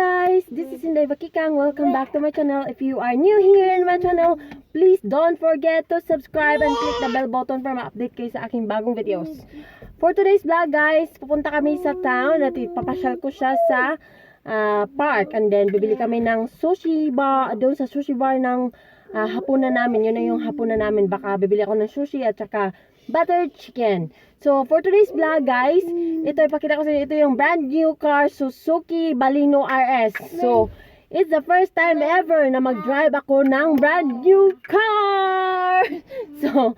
guys, this is Inday Bakikang. Welcome back to my channel. If you are new here in my channel, please don't forget to subscribe and click the bell button para ma-update kayo sa aking bagong videos. For today's vlog guys, pupunta kami sa town at ipapasyal ko siya sa park, and then bibili kami ng sushi bar, doon sa sushi bar ng hapunan namin. Yun na yung hapunan namin. Baka bibili ako ng sushi at saka buttered chicken. So, for today's vlog, guys, ito, ipakita ko sa inyo, ito yung brand new car, Suzuki Baleno RS. So, it's the first time ever na mag-drive ako ng brand new car! So,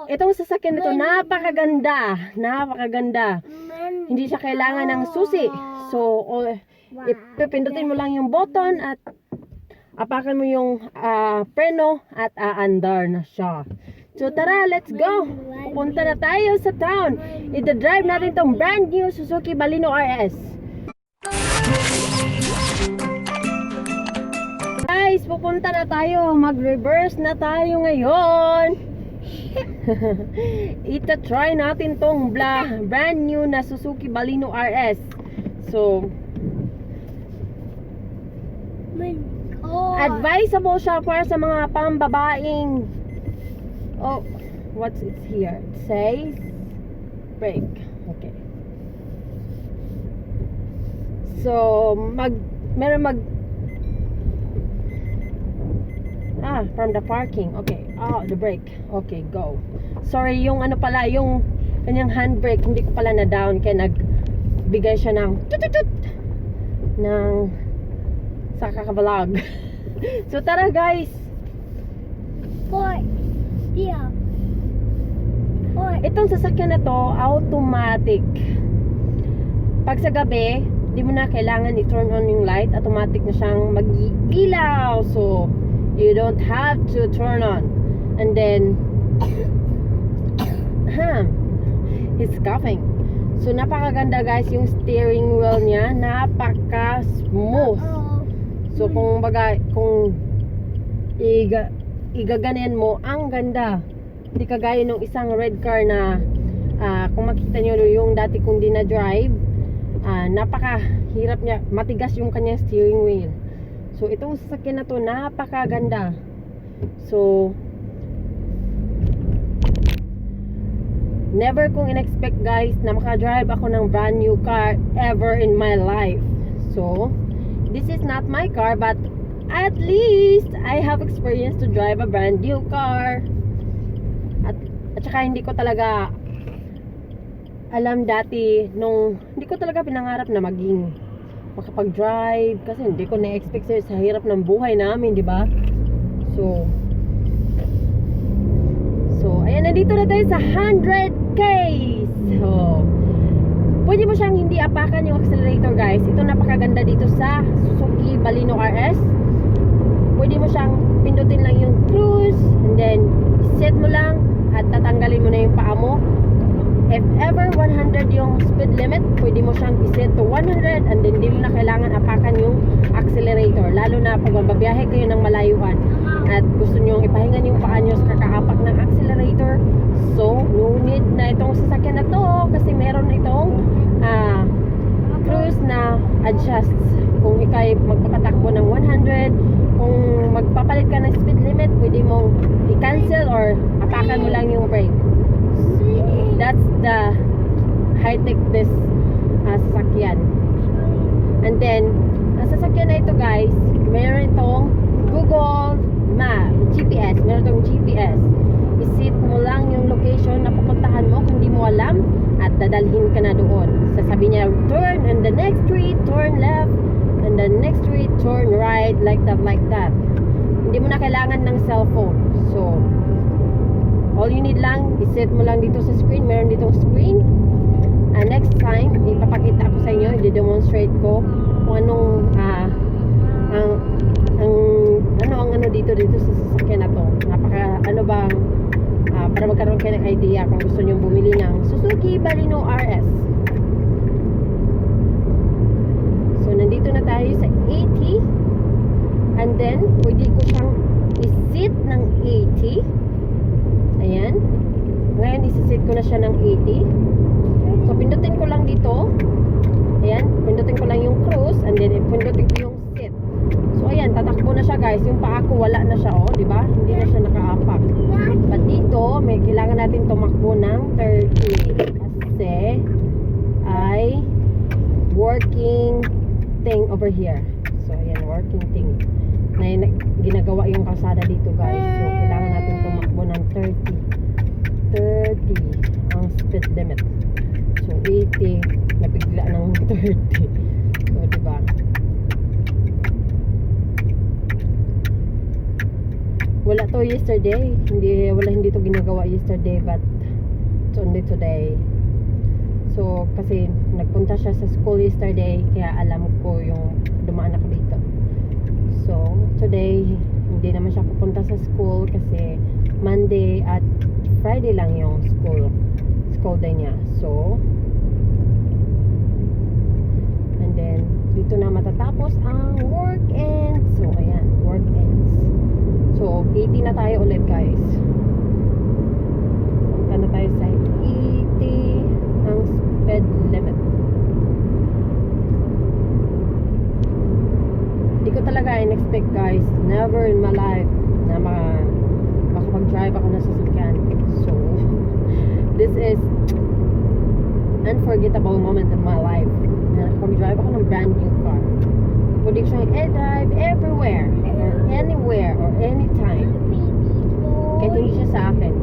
itong sasakyan nito, napakaganda. Napakaganda. Hindi siya kailangan ng susi. So, ipipindutin mo lang yung button at apakan mo yung preno at aandar na siya. So tara, let's go! Pupunta na tayo sa town. Ida-drive natin tong brand new Suzuki Baleno RS. Guys, pupunta na tayo. Mag-reverse na tayo ngayon. Ita-try natin tong brand new na Suzuki Baleno RS. So, advisable siya para sa mga pambabaeng. Oh, what's it here? It says brake. Okay. So, from the parking. Okay. Oh, the brake. Okay, go. Sorry, yung ano pala, yung kanyang handbrake, hindi ko pala na down kaya nagbigay siya ng tututut ng sa kakabalag. So, tara guys. Yeah. Itong sasakyan na to, automatic. Pag sa gabi, di mo na kailangan i-turn on yung light, automatic na siyang mag-ilaw. So, you don't have to turn on. And then, he's coughing. So, napakaganda guys, yung steering wheel niya, napaka-smooth. So, kung igaganin mo, ang ganda. Hindi kagaya nung isang red car na kung makita nyo yung dati kong dinadrive, napakahirap niya, matigas yung kanyang steering wheel. So itong sasakyan na to, napakaganda. So never kong in-expect guys na makadrive ako ng brand new car ever in my life. So this is not my car, but at least I have experience to drive a brand new car. At saka hindi ko talaga alam dati nung hindi ko talaga pinangarap na maging makapag-drive kasi hindi ko na-expect sa hirap ng buhay namin, di ba? So ayan, nandito na tayo sa 100k. So pwede mo siyang hindi apakan yung accelerator guys. Ito napakaganda dito sa Suzuki Baleno RS. Pwede mo siyang pindutin lang yung cruise, and then set mo lang at tatanggalin mo na yung paa mo. If ever 100 yung speed limit, pwede mo siyang iset to 100, and then hindi mo na kailangan apakan yung accelerator, lalo na pag mababiyahe kayo ng malayuan at gusto nyo ipahingan yung paa nyo sa kakaapak ng accelerator. So no need na itong sasakyan na to kasi meron itong cruise na adjust kung ikay magpapatakbo ng 100. Kung magpapalit ka ng speed limit, pwede mong i-cancel or apakan mo lang yung brake. That's the high-tech this sasakyan. And then ang sasakyan na ito guys, meron itong Google Map, GPS. Meron itong GPS. I-set mo lang yung location na pupuntahan mo kung di mo alam at dadalhin ka na doon. Sasabihin niya, turn in the next street, turn left, and the next street, turn right, like that. Hindi mo na kailangan ng cellphone. So all you need lang, iset mo lang dito sa screen. Meron ditong screen. Next time, ipapakita ko sa inyo, i-demonstrate ko kung anong ang dito sa sasakyan na to. Para magkaroon kayo ng idea kung gusto nyo bumili ng Suzuki Baleno RS. So nandito na tayo sa 80, and then pwede ko siyang isit ng 80. Ayan, ngayon isisit ko na siya ng 80. So pindutin ko lang dito. Ayan, pindutin ko lang yung cruise, and then thing over here. So ayan, working thing na ginagawa yung kalsada dito guys. So kailangan natin tumakbo ng 30 ang speed limit. So 80 nabigla ng 30. So diba, wala to yesterday, hindi to ginagawa yesterday, but it's only today. So kasi nagpunta siya sa school yesterday, kaya alam ko yung dumaan ako dito. So today hindi naman siya pupunta sa school kasi Monday at Friday lang yung school day niya. So and then dito na matatapos ang work ends. So ayan, work ends. So 80 na tayo ulit guys. Punta na tayo sa 80 ang speed limit. Hindi ko talaga in-expect guys, never in my life na makapag-drive ako ng sasakyan. So this is unforgettable moment in my life na nakapag-drive ako ng brand new car. Pwede ko siyang drive everywhere or anywhere or anytime. Kahit hindi siya sa akin.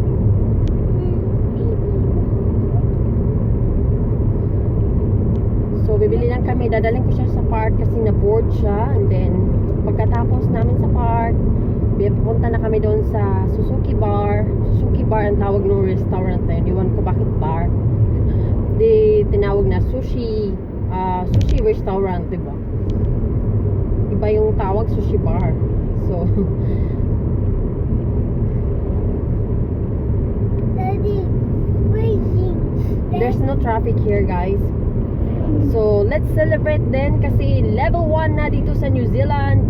So bibili lang kami, dadaling ko siya sa park kasi na-board siya, and then pagkatapos namin sa park, pupunta na kami doon sa Suzuki Bar ang tawag ng restaurant na yun. Iwan ko bakit bar, di tinawag na sushi restaurant, diba? Iba yung tawag, sushi bar. So Daddy, waiting. there's no traffic here guys. So let's celebrate din kasi level 1 na dito sa New Zealand.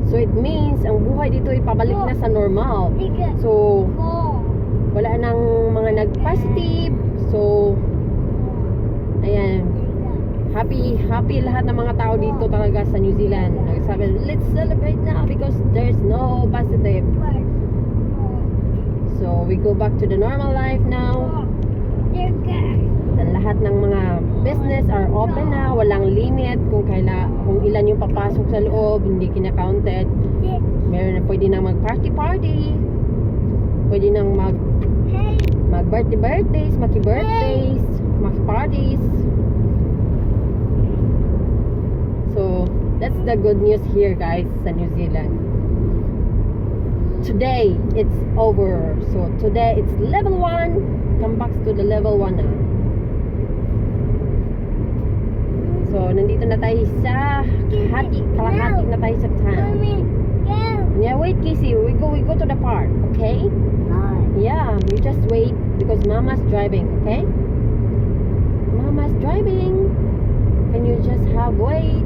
So it means ang buhay dito ay pabalik na sa normal. So wala nang mga nag-positive. So ayan, happy lahat ng mga tao dito talaga sa New Zealand. Nagsabi, let's celebrate now because there's no positive. So we go back to the normal life now. And lahat ng mga business are open na, walang limit kung ilan yung papasok sa loob, hindi kina-counted. Meron na, pwede nang mag-party, pwede nang mag-birthdays, maki-parties. So that's the good news here guys sa New Zealand. Today it's over. So today it's level 1. Come back to the level 1 na. So nandito na tayo sa kalahati na tayo sa town. Yeah, wait Casey, we go to the park, okay? Yeah, you just wait because Mama's driving, okay? Mama's driving. Can you just wait?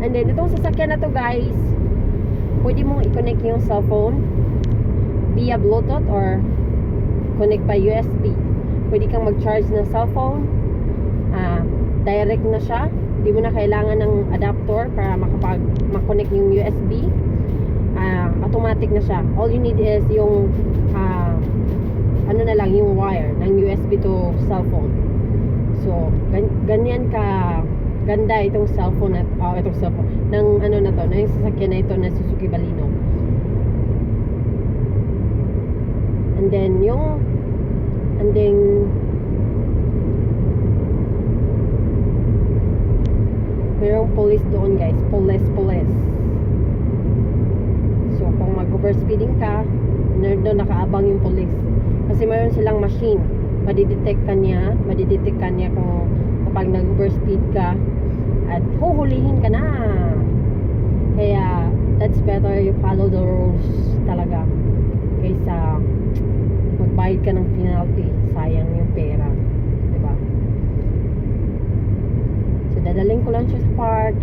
And then itong sasakyan na to guys, pwede mong i-connect yung cellphone via Bluetooth or connect by USB. Pwede kang mag-charge ng cellphone, direct na siya, hindi mo na kailangan ng adapter para makapag-connect yung USB. Automatic na siya. All you need is yung yung wire ng USB to cellphone. So ganyan ka ganda itong cellphone at itong cellphone ng yung sasakyan na ito na Suzuki Baleno. And then mayroong police doon guys, police. So kung mag-overspeeding ka, doon nakaabang yung police kasi mayroon silang machine, madidetect ka niya kung kapag nag-overspeed ka at huhulihin ka na. Kaya that's better you follow the rules talaga kaysa magbayad ka ng penalty, sayang yung pera, diba? So dadaling ko lang siya sa park,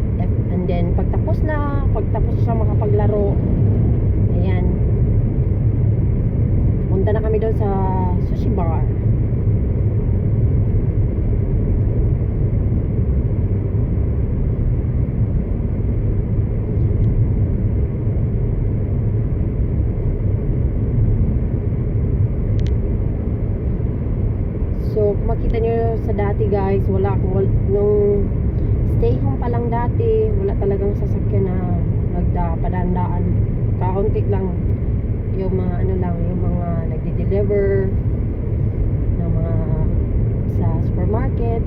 and then pagtapos siya makapaglaro, ayan, punta na kami doon sa sushi bar. So kung makita nyo sa dati guys, nung stay home pa lang dati, wala talagang sasakyan na padandaan. Kaunti lang yung mga yung mga nagde-deliver ng mga sa supermarket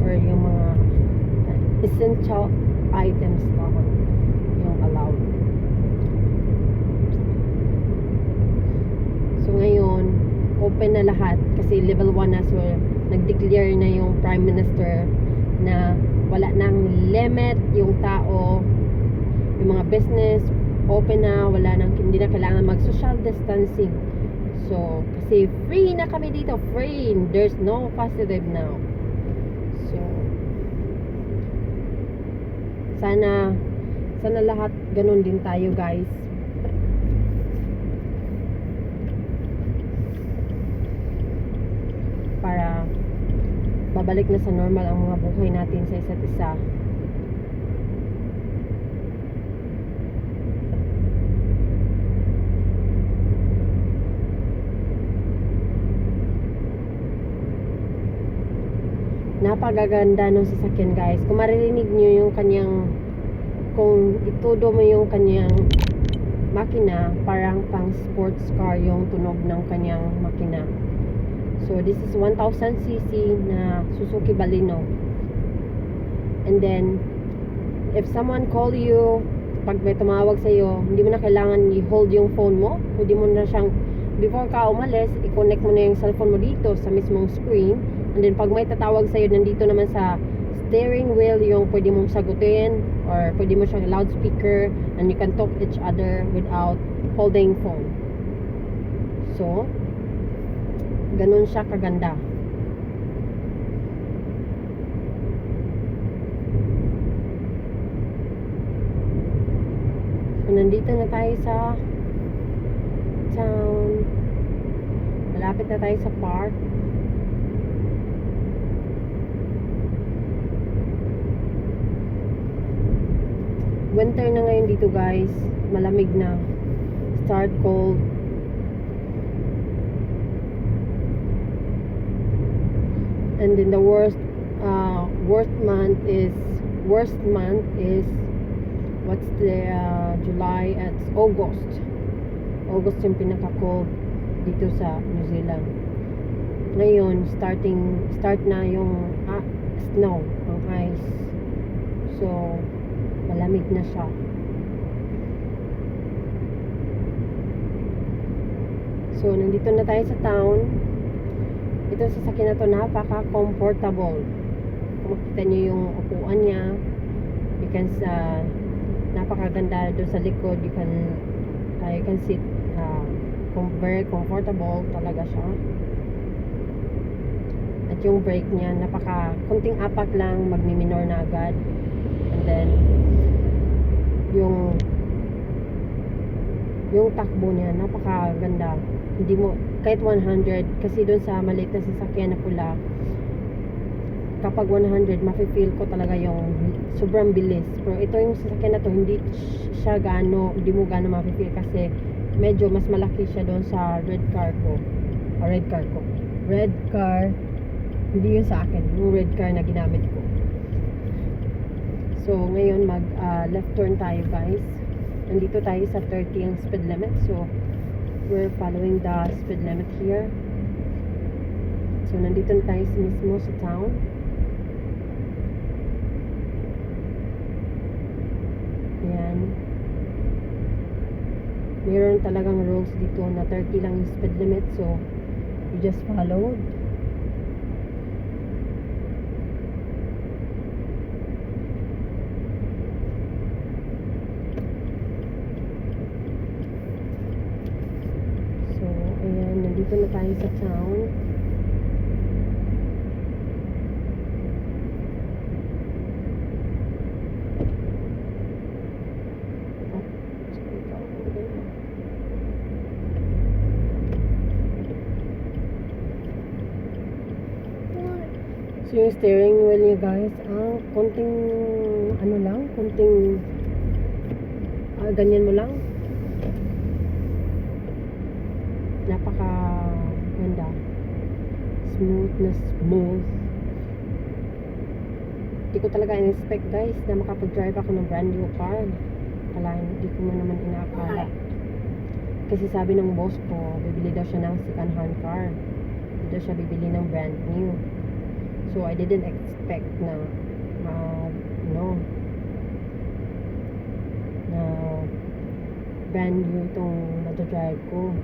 or yung mga essential items lang yung allowed. So ngayon, open na lahat kasi level 1 na, so nag-declare na yung Prime Minister na wala nang limit yung tao, yung mga business open na, hindi na kailangan mag social distancing. So kasi free na kami dito, free, there's no positive now. So sana lahat ganun din tayo guys. Para babalik na sa normal ang mga buhay natin sa isa't isa. Napakaganda ng sasakyan guys. Kung maririnig nyo yung kanyang, kung itudo mo yung kanyang makina, parang pang sports car yung tunog ng kanyang makina. So this is 1000cc na Suzuki Baleno. And then if someone call you, pag may tumawag sa iyo, hindi mo na kailangan i-hold yung phone mo. Pwede mo na siyang, before ka umalis, i-connect mo na yung cellphone mo dito sa mismong screen. And then pag may tatawag sa iyo, nandito naman sa steering wheel yung pwede mong sagutin, or pwede mo siyang loudspeaker, and you can talk each other without holding phone. So ganun siya kaganda. So nandito na tayo sa town. Malapit na tayo sa park. Winter na ngayon dito guys. Malamig na. Start cold. And then the worst month is what's the July at August yung pinaka-cold dito sa New Zealand. Ngayon start na yung snow, ang ice, so malamig na siya. So nandito na tayo sa town. Ito sa sasakyan na to, napaka-comfortable. Kung makita nyo yung upuan niya, you can napakaganda doon sa likod. You can sit very comfortable talaga siya. At yung brake niya, kunting apak lang, magmi-minor na agad. And then yung takbo niya, napakaganda. Hindi mo, kahit 100, kasi doon sa maliit na sasakyan na pula, kapag 100, mafe-feel ko talaga yung sobrang bilis. Pero ito yung sasakyan na to, hindi mo gaano mafe-feel kasi medyo mas malaki siya doon sa red car, hindi yun sa akin, yung red car na ginamit ko. So ngayon left turn tayo guys. Nandito tayo sa 30 yung speed limit, so we're following the speed limit here. So nandito na tayo mismo sa town. Ayan. Meron talagang rules dito na 30 lang yung speed limit, so you just followed. Nandito na tayo sa town. So yung steering wheel niya guys, konting ganyan mo lang. Napaka ganda. smooth na smooth. Hindi ko talaga in-expect guys na makapag-drive ako ng brand new car. Hindi ko naman inaakala. Kasi sabi ng boss ko, bibili daw siya ng second hand car. Hindi daw siya bibili ng brand new. So I didn't expect na na brand new itong madadrive ko.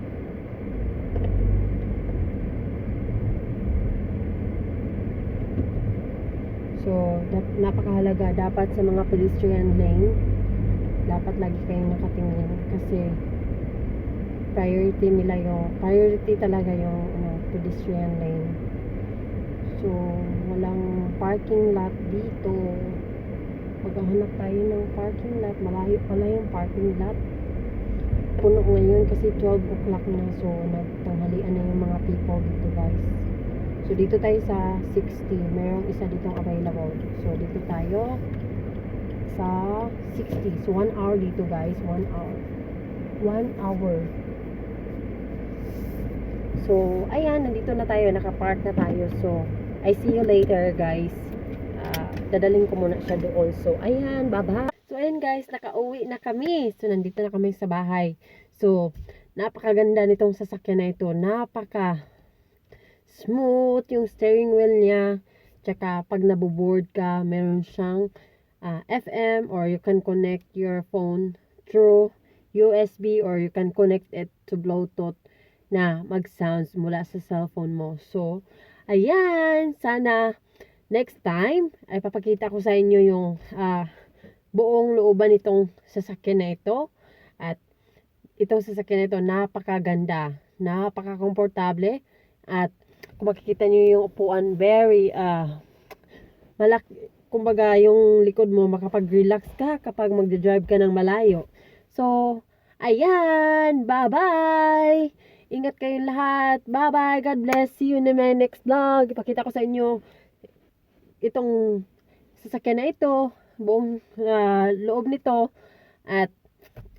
So napakahalaga dapat sa mga pedestrian lane, dapat lagi kayong nakatingin kasi priority talaga yung pedestrian lane. So walang parking lot dito. Maghahanap tayo ng parking lot. Malayo pala yung parking lot. Puno ngayon kasi 12 o'clock na. So nagtanghalian na yung mga people dito guys. So dito tayo sa 60. Mayroong isa ditong available. So dito tayo sa 60. So 1 hour dito guys. 1 hour. 1 hour. So ayan, nandito na tayo. Nakapark na tayo. So I see you later guys. Dadalhin ko muna siya doon. So, ayan, bye-bye. So, ayan guys, nakauwi na kami. So, nandito na kami sa bahay. So, napakaganda nitong sasakyan na ito. Smooth yung steering wheel niya. Tsaka, pag nabuboard ka, meron siyang FM or you can connect your phone through USB or you can connect it to Bluetooth na mag-sounds mula sa cellphone mo. So, ayan, sana next time, ay papakita ko sa inyo yung buong looban nitong sasakyan na ito. At itong sasakyan na ito, napakaganda, napaka-komportable. At kung makikita nyo yung upuan, very malaki. Kumbaga, yung likod mo, makapag-relax ka kapag mag-drive ka ng malayo. So, ayan, bye-bye! Ingat kayong lahat. Bye-bye. God bless. See you in my next vlog. Ipakita ko sa inyo itong sasakyan na ito, buong loob nito, at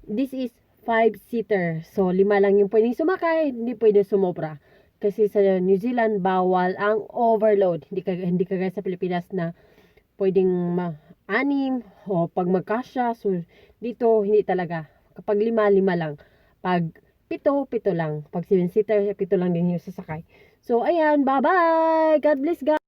this is 5-seater. So 5 lang yung pwedeng sumakay, hindi pwedeng sumobra. Kasi sa New Zealand bawal ang overload. Hindi kagaya sa Pilipinas na pwedeng 6 o pag magkasya. So dito hindi talaga. Kapag 5 lang. Pag 7 lang. Pag 7-seater, 7 lang din yung sasakay. So ayan, bye-bye. God bless guys.